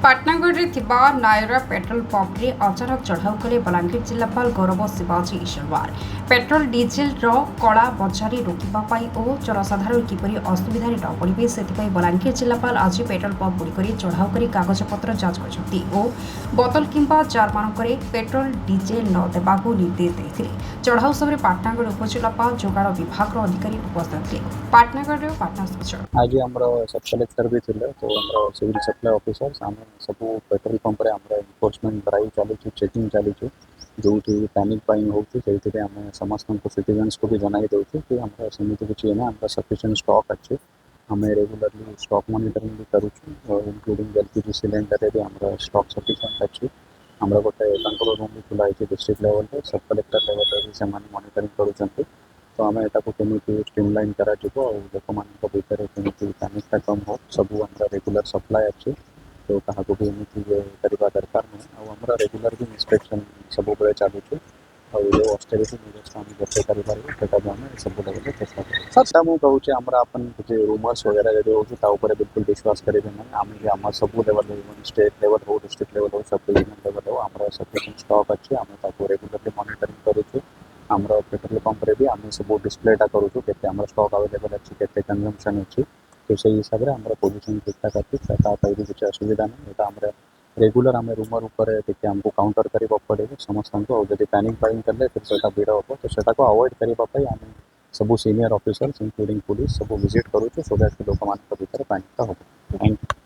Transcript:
Patnagarh Naira petrol pump रे अचानक चढ़ाऊ कले बलांगीर जिलापाल गौरव शिवाजी ईश्वरवार। पेट्रोल डीजेल कला बजारी रोकवाई और जनसाधारण किपरि असुविधा न पड़े से बलांगीर जिलापाल आज पेट्रोल पंप गुड़िक चढ़ाऊ कर कागजपत्र जांच कर बोतल किंबा जार मानक पेट्रोल डीजेल न देवाक निर्देश देते। चढ़ाऊ समय पाटनागढ़ उपजिलापाल जोगाड़ विभाग अधिकारी उपस्थित थे। पाटनागढ़ पाटना समाचार आज आम सब कलेक्टर भी थे तो आम सिविल सप्लाई ऑफिसर्स आम सब पेट्रोल पंप एनफोर्समेंट ड्राइव चलू चेकिंग चलू जो पैनिक हो समस्त सिटीजन्स को भी जन दूँ कि सेमती किसी ना सफिशिएंट स्टॉक अच्छे आम रेगुलरली स्टॉक मॉनिटरिंग भी करूँ इंक्लूडिंग एलपीजी सिलेंडर भी आम स्टॉक सफिशिएंट अच्छी आम गोटे रूम भी खुला डिस्ट्रिक्ट लेवल सब कलेक्टर लेवल भी से मॉनिटरिंग करूँ तो आम यहाँ केमी स्ट्रीमलाइन कर लोक मान भितर केमी पैनिकटा कम हो सब आम रेगुलर सप्लाई अच्छे तो क्या भी एमती करवा दरकार नहीं आम रेगुलर भी इंस्पेक्शन सब चलू और जो ऑस्टेरिटी मेजर्स आम बचे करें भी आम सब लेवल चेष्टा करें मुझे कहूँ आम अपन किसी रूमर्स वगैरह जो होपर बिल्कुल विश्वास करेंगे ना आम आम सब लेवल स्टेट लेवल हो डिस्ट्रिक्ट लेवल हो सब डिविजन लेवल हो आम सफिशिएंट स्टॉक अच्छे आम रेगुलरली मॉनिटरिंग करूँ आम पेट्रोल पंप रे भी आम सब डिस्प्लेटा करूँ के स्टॉक अवेलेबल अच्छी के कंजम्पशन अच्छी तो से हिसाब से आम पोजिशन ठीक ठाक अच्छी भी किसी असुविधा नहीं आम रेगुलर आम रूमर उपर आमको काउंटर करने पड़े समस्त को जब पैनिक बाइंग कले फिर से भिड़ हम तो से अवॉइड करने आम सब सीनियर ऑफिसर्स इंक्लूडिंग पुलिस सब विजिट करूँ सो दैट लोक मान भर पैनिकटा हम। Thank you.